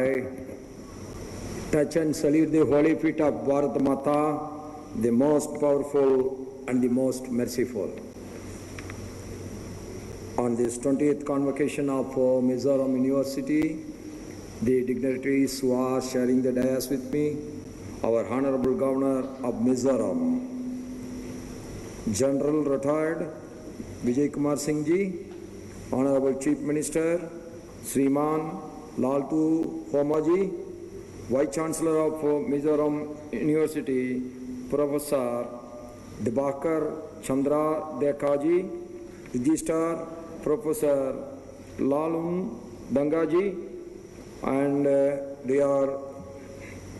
I touch and salute the holy feet of Bharat Mata, the most powerful and the most merciful. On this 20th Convocation of Mizoram University, the dignitaries who are sharing the dais with me, our Honorable Governor of Mizoram, General Retired Vijay Kumar Singh Ji, Honorable Chief Minister Sriman Laltu Homaji, Vice Chancellor of Mizoram University, Professor Dibakar Chandra Dekaji, Registrar Professor Lalun Dangaji, and their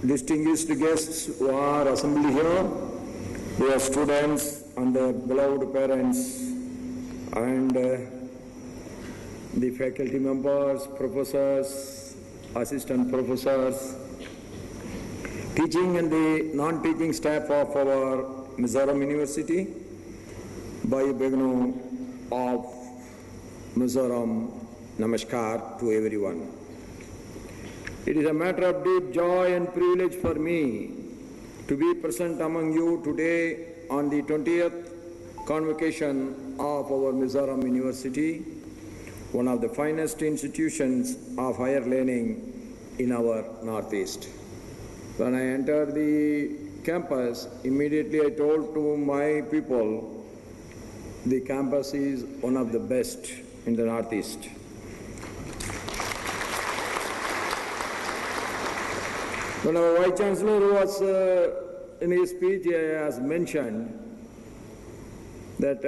distinguished guests who are assembled here, their students and their beloved parents, and the faculty members, professors, assistant professors, teaching and the non-teaching staff of our Mizoram University, Bhai Begno of Mizoram, Namaskar to everyone. It is a matter of deep joy and privilege for me to be present among you today on the 20th Convocation of our Mizoram University, one of the finest institutions of higher learning in our Northeast. When I entered the campus, immediately I told to my people, the campus is one of the best in the Northeast. When our Vice Chancellor was in his speech, he has mentioned that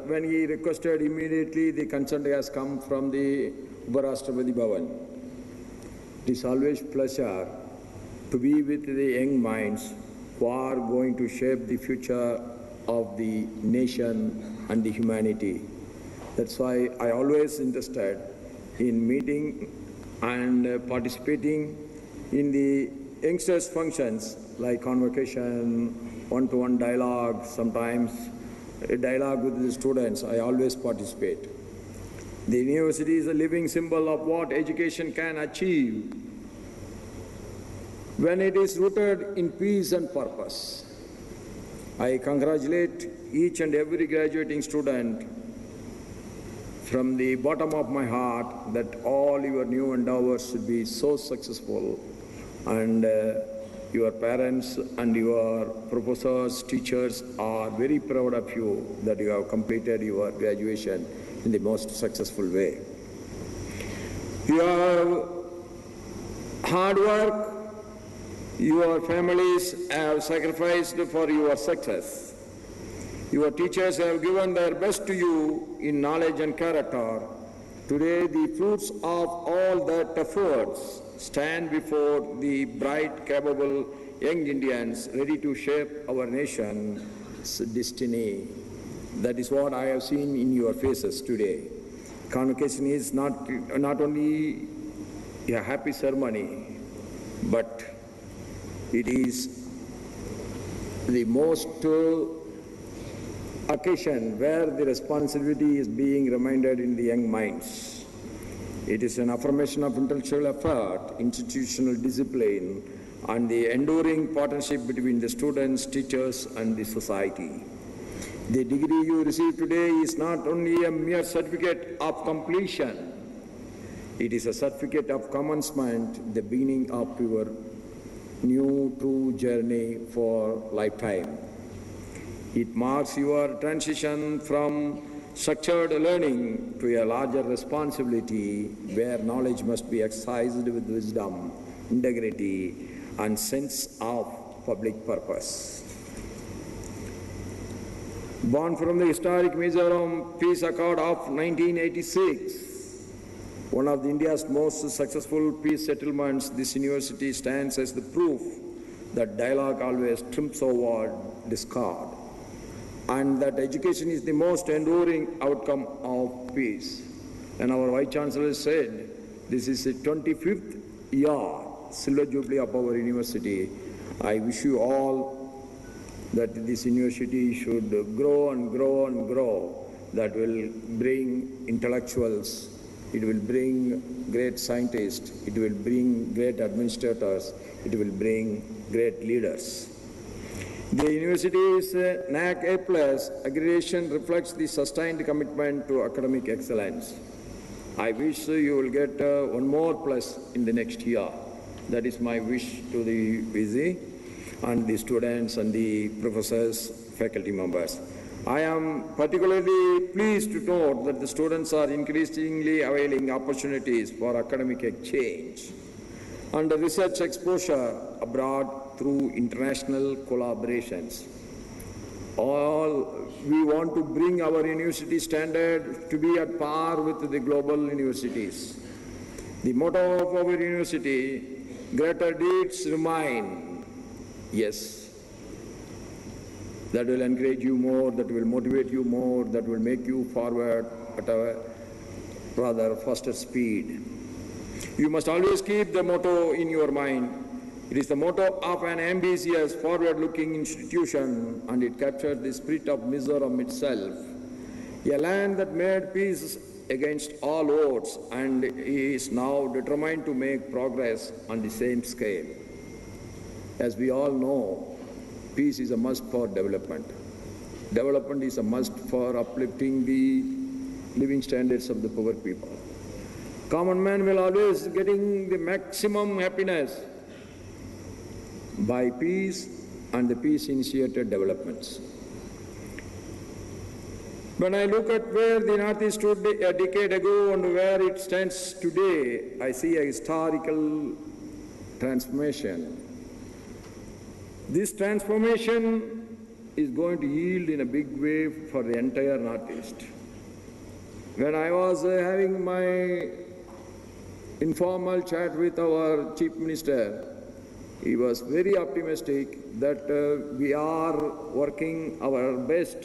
when he requested immediately, the consent has come from the Uparashtrapati Bhavan. It is always pleasure to be with the young minds who are going to shape the future of the nation and the humanity. That's why I always interested in meeting and participating in the youngsters' functions like convocation, one-to-one dialogue, sometimes a dialogue with the students. I always participate. The university is a living symbol of what education can achieve when it is rooted in peace and purpose. I congratulate each and every graduating student from the bottom of my heart that all your new endeavors should be so successful, and your parents and your professors, teachers are very proud of you that you have completed your graduation in the most successful way. Your hard work, your families have sacrificed for your success. Your teachers have given their best to you in knowledge and character. Today, the fruits of all that efforts stand before the bright, capable young Indians ready to shape our nation's destiny. That is what I have seen in your faces today. Convocation is not only a happy ceremony, but it is the most occasion where the responsibility is being reminded in the young minds. It is an affirmation of intellectual effort, institutional discipline, and the enduring partnership between the students, teachers, and the society. The degree you receive today is not only a mere certificate of completion, it is a certificate of commencement, the beginning of your new true journey for lifetime. It marks your transition from structured learning to a larger responsibility where knowledge must be exercised with wisdom, integrity, and sense of public purpose. Born from the historic Mizoram Peace Accord of 1986, one of India's most successful peace settlements, this university stands as the proof that dialogue always trumps over discord, and that education is the most enduring outcome of peace. And our Vice Chancellor said, this is the 25th year, Silver Jubilee of our university. I wish you all that this university should grow and grow and grow, that will bring intellectuals it will bring great scientists, it will bring great administrators, it will bring great leaders. The university's NAC A+ accreditation reflects the sustained commitment to academic excellence. I wish you will get one more plus in the next year. That is my wish to the VC and the students and the professors, faculty members. I am particularly pleased to note that the students are increasingly availing opportunities for academic exchange and research exposure abroad through international collaborations. We want to bring our university standard to be at par with the global universities. The motto of our university, greater deeds remain. Yes, that will encourage you more, that will motivate you more, that will make you forward at a rather faster speed. You must always keep the motto in your mind. It is the motto of an ambitious, forward-looking institution, and it captures the spirit of Mizoram itself, a land that made peace against all odds and is now determined to make progress on the same scale. As we all know, peace is a must for development. Development is a must for uplifting the living standards of the poor people. Common man will always getting the maximum happiness by peace and the peace-initiated developments. When I look at where the Northeast stood a decade ago and where it stands today, I see a historical transformation. This transformation is going to yield in a big way for the entire Northeast. When I was having my informal chat with our Chief Minister, he was very optimistic that we are working our best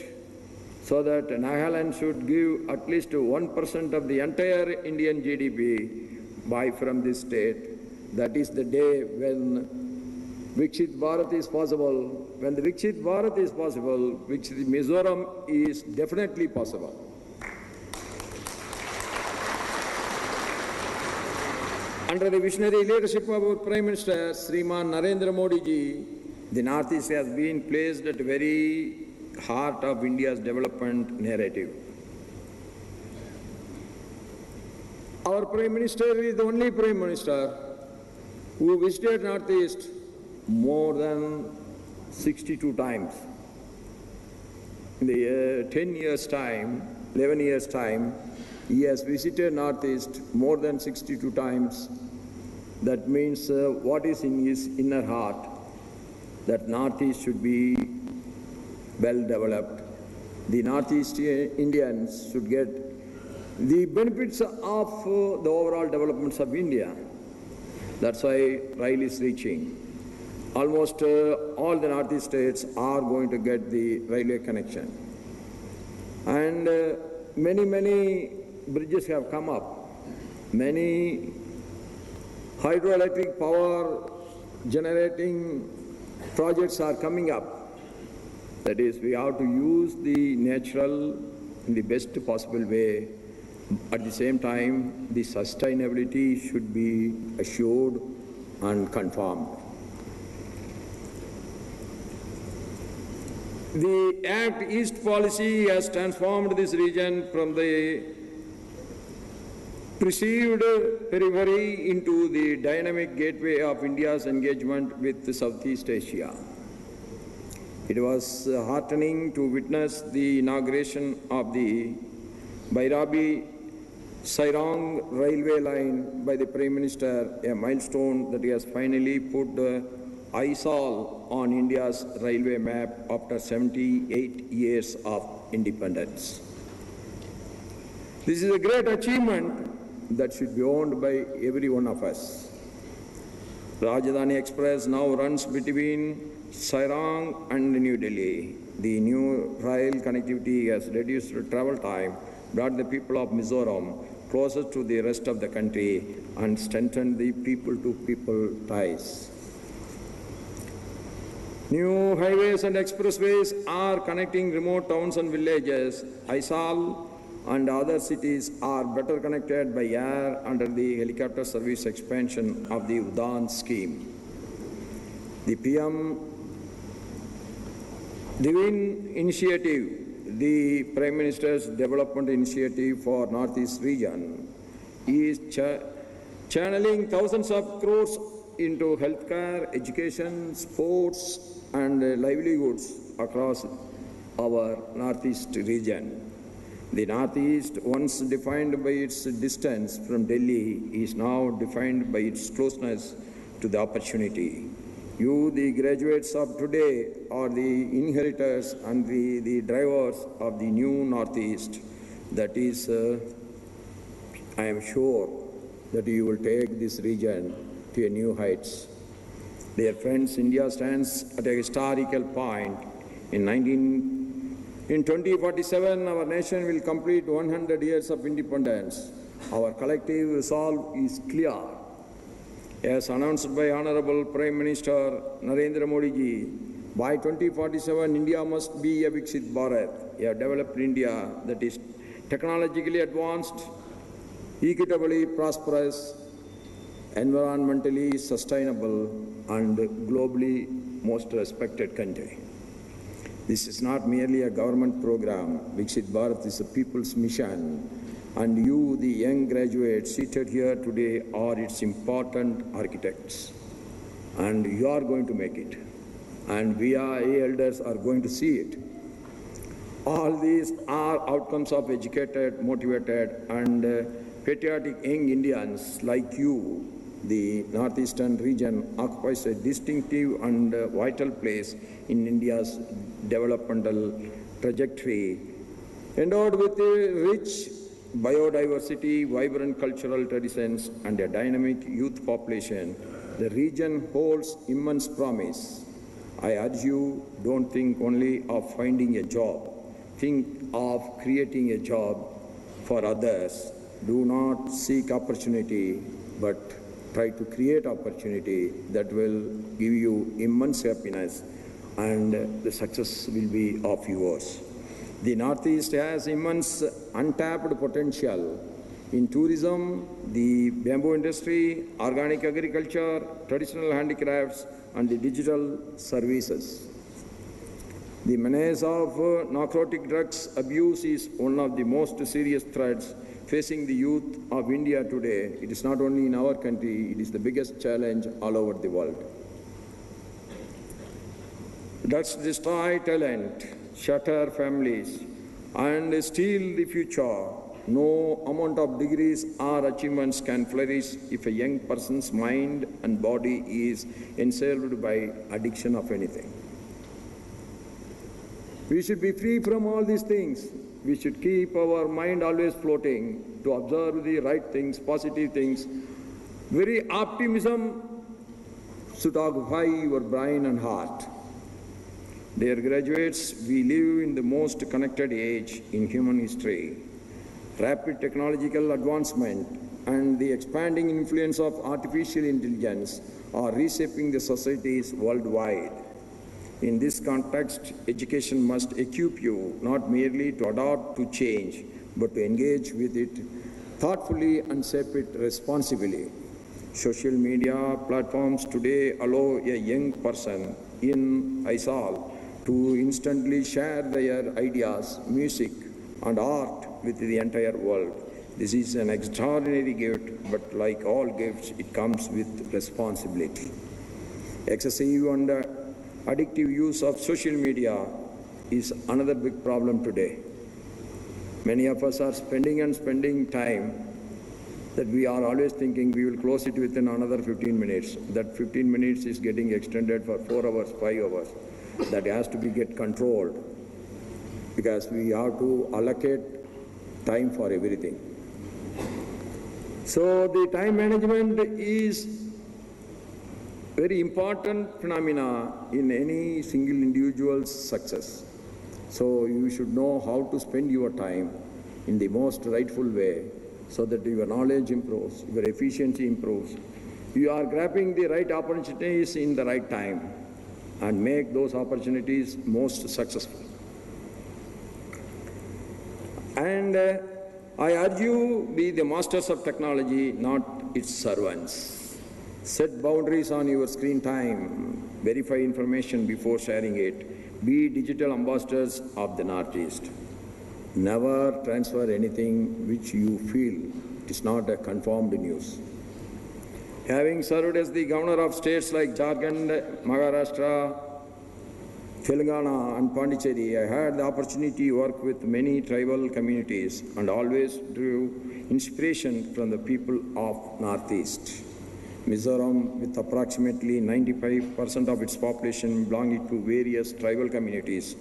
so that Nagaland should give at least 1% of the entire Indian GDP from this state. That is the day when Viksit Bharat is possible. When the Viksit Bharat is possible, Viksit Mizoram is definitely possible. Under the visionary leadership of our Prime Minister, Sriman Narendra Modi ji, the Northeast has been placed at the very heart of India's development narrative. Our Prime Minister is the only Prime Minister who visited Northeast more than 62 times. In the 10 years' time, 11 years' time, he has visited Northeast more than 62 times. That means what is in his inner heart, that Northeast should be well developed. The Northeast Indians should get the benefits of the overall developments of India. That's why rail is reaching. Almost all the Northeast states are going to get the railway connection. And many bridges have come up. Many hydroelectric power generating projects are coming up. That is, we have to use the natural in the best possible way. At the same time, the sustainability should be assured and confirmed. The Act East policy has transformed this region from the perceived periphery into the dynamic gateway of India's engagement with Southeast Asia. It was heartening to witness the inauguration of the Bairabi-Sairang railway line by the Prime Minister, a milestone that he has finally put Aizawl on India's railway map after 78 years of independence. This is a great achievement that should be owned by every one of us. Rajdhani Express now runs between Sairang and New Delhi. The new rail connectivity has reduced travel time, brought the people of Mizoram closer to the rest of the country, and strengthened the people-to-people ties. New highways and expressways are connecting remote towns and villages. Aizawl and other cities are better connected by air under the helicopter service expansion of the Udan scheme. The PM Divine Initiative, the Prime Minister's Development Initiative for Northeast region, is channeling thousands of crores into healthcare, education, sports, and livelihoods across our Northeast region. The Northeast, once defined by its distance from Delhi, is now defined by its closeness to the opportunity. You, the graduates of today, are the inheritors and the drivers of the new Northeast. That is, I am sure that you will take this region to a new heights. Dear friends, India stands at a historical point. In 2047, our nation will complete 100 years of independence. Our collective resolve is clear. As announced by Honorable Prime Minister Narendra Modi ji, by 2047, India must be a Viksit Bharat, a developed India that is technologically advanced, equitably prosperous, environmentally sustainable, and globally most respected country. This is not merely a government program. Viksit Bharat is a people's mission, and you, the young graduates seated here today, are its important architects. And you are going to make it. And we elders are going to see it. All these are outcomes of educated, motivated, and patriotic young Indians like you. The northeastern region occupies a distinctive and vital place in India's developmental trajectory, endowed with a rich biodiversity, vibrant cultural traditions, and a dynamic youth population. The region holds immense promise. I urge you, don't think only of finding a job. Think of creating a job for others. Do not seek opportunity, but try to create opportunity that will give you immense happiness, and the success will be of yours. The Northeast has immense untapped potential in tourism, the bamboo industry, organic agriculture, traditional handicrafts, and the digital services. The menace of narcotic drugs abuse is one of the most serious threats facing the youth of India today. It is not only in our country, it is the biggest challenge all over the world. Drugs destroy talent, shatter families, and steal the future. No amount of degrees or achievements can flourish if a young person's mind and body is enslaved by addiction of anything. We should be free from all these things. We should keep our mind always floating to observe the right things, positive things. Very optimism should occupy your brain and heart. Dear graduates, we live in the most connected age in human history. Rapid technological advancement and the expanding influence of artificial intelligence are reshaping the societies worldwide. In this context, education must equip you not merely to adapt to change, but to engage with it thoughtfully and shape it responsibly. Social media platforms today allow a young person in Aizawl to instantly share their ideas, music, and art with the entire world. This is an extraordinary gift, but like all gifts, it comes with responsibility. Excessive and addictive use of social media is another big problem today. Many of us are spending time that we are always thinking we will close it within another 15 minutes. That 15 minutes is getting extended for 4 hours, 5 hours. That has to be controlled because we have to allocate time for everything. So the time management is very important phenomena in any single individual's success. So you should know how to spend your time in the most rightful way so that your knowledge improves, your efficiency improves. You are grabbing the right opportunities in the right time and make those opportunities most successful. And I urge you, be the masters of technology, not its servants. Set boundaries on your screen time. Verify information before sharing it. Be digital ambassadors of the Northeast. Never transfer anything which you feel is not a confirmed news. Having served as the governor of states like Jharkhand, Maharashtra, Telangana and Pondicherry, I had the opportunity to work with many tribal communities and always drew inspiration from the people of Northeast. Mizoram, with approximately 95% of its population belonging to various tribal communities,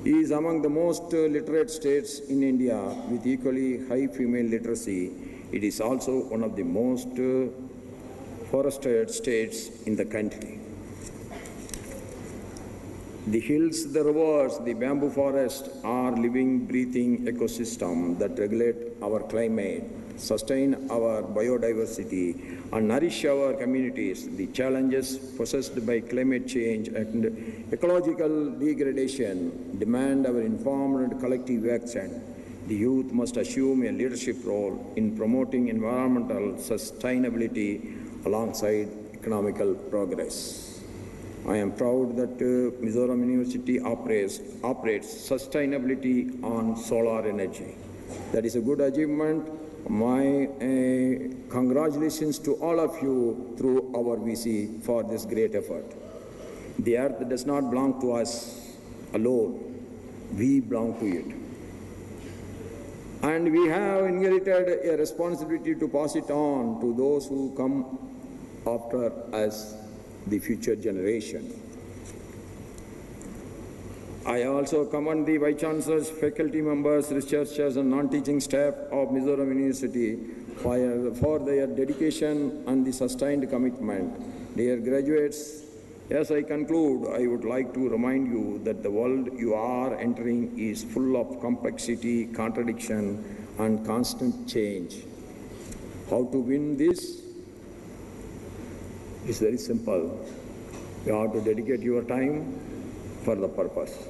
is among the most literate states in India with equally high female literacy. It is also one of the most forested states in the country. The hills, the rivers, the bamboo forest are living, breathing ecosystem that regulate our climate, sustain our biodiversity, and nourish our communities. The challenges posed by climate change and ecological degradation demand our informed and collective action. The youth must assume a leadership role in promoting environmental sustainability alongside economical progress. I am proud that Mizoram University operates sustainability on solar energy. That is a good achievement. My congratulations to all of you through our VC for this great effort. The earth does not belong to us alone. We belong to it. And we have inherited a responsibility to pass it on to those who come after us, the future generation. I also commend the Vice Chancellors, faculty members, researchers and non-teaching staff of Mizoram University for their dedication and the sustained commitment. Dear graduates, as I conclude, I would like to remind you that the world you are entering is full of complexity, contradiction and constant change. How to win this? It's very simple. You have to dedicate your time for the purpose.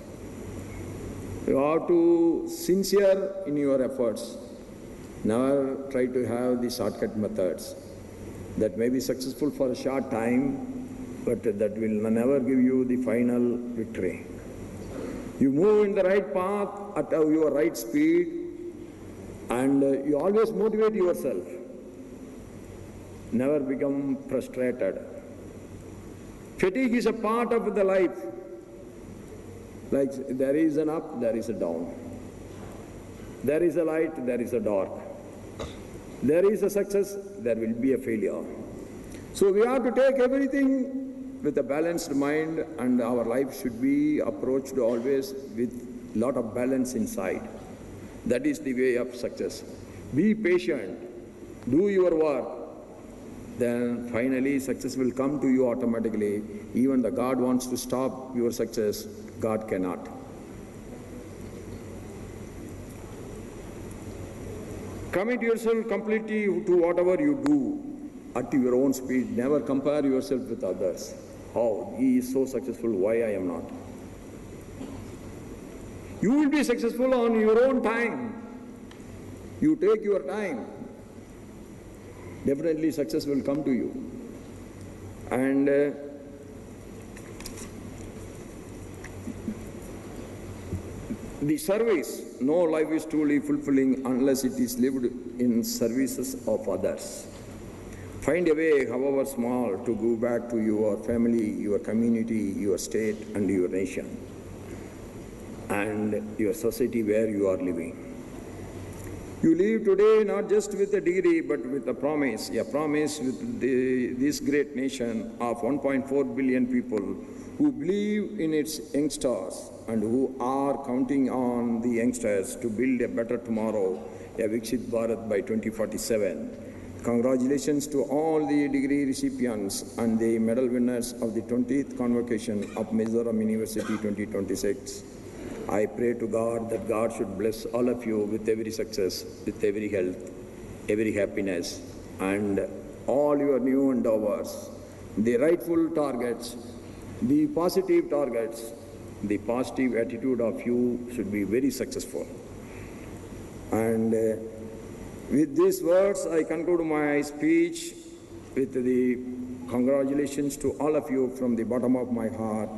You have to sincere in your efforts. Never try to have the shortcut methods that may be successful for a short time, but that will never give you the final victory. You move in the right path at your right speed, and you always motivate yourself. Never become frustrated. Fatigue is a part of the life. Like there is an up, there is a down. There is a light, there is a dark. There is a success, there will be a failure. So we have to take everything with a balanced mind, and our life should be approached always with a lot of balance inside. That is the way of success. Be patient, do your work, then finally success will come to you automatically. Even the God wants to stop your success, God cannot. Commit yourself completely to whatever you do at your own speed. Never compare yourself with others. Oh, he is so successful, why I am not? You will be successful on your own time. You take your time. Definitely success will come to you. And the service, no life is truly fulfilling unless it is lived in services of others. Find a way, however small, to go back to your family, your community, your state and your nation and your society where you are living. You live today not just with a degree, but with a promise with this great nation of 1.4 billion people who believe in its youngsters and who are counting on the youngsters to build a better tomorrow, a Viksit Bharat by 2047. Congratulations to all the degree recipients and the medal winners of the 20th Convocation of Mizoram University 2026. I pray to God that God should bless all of you with every success, with every health, every happiness, and all your new endeavors, the rightful targets, the positive targets, the positive attitude of you should be very successful. And With these words, I conclude my speech with the congratulations to all of you from the bottom of my heart.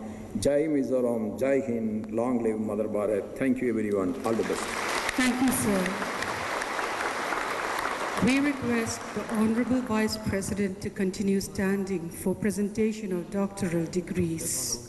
Jai Mizoram, Jai Hind, long live Mother Bharat. Thank you everyone. All the best. Thank you, sir. We request the Honorable Vice President to continue standing for presentation of doctoral degrees.